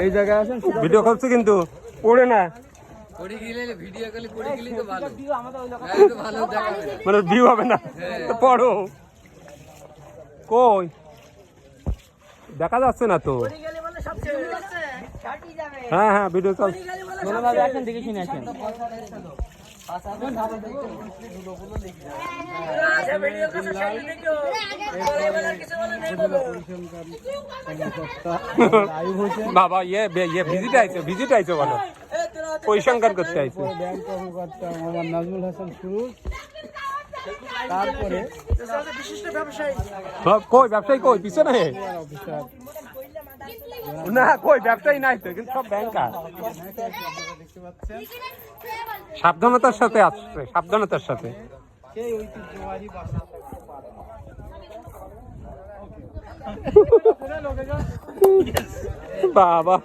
এই জায়গায় আসেন, ভিডিও করছে কিন্তু পড়ে না, মানে ভিউ হবে না। তো পড়ো কই, দেখা যাচ্ছে না তো। হ্যাঁ হ্যাঁ ভিডিও কল। আসেন দেখে শুনে আসেন। বাবা ভিজিট আইছে বলো, পরিসংখ্যান করতে আইছে। ব্যাংক কর্মকর্তা মোহাম্মদ নাজমুল হাসান সুরুজ, তারপরে কই ব্যবসায়ী কই পিছনে অফিসার না, কই ব্যবসায়ী নাই তো, কিন্তু সব ব্যাংকার। দেখতে পাচ্ছেন সাবধানতার সাথে আসছে, সাবধানতার সাথে। সেই ঐতিহ্যবাহী বাসা বাবা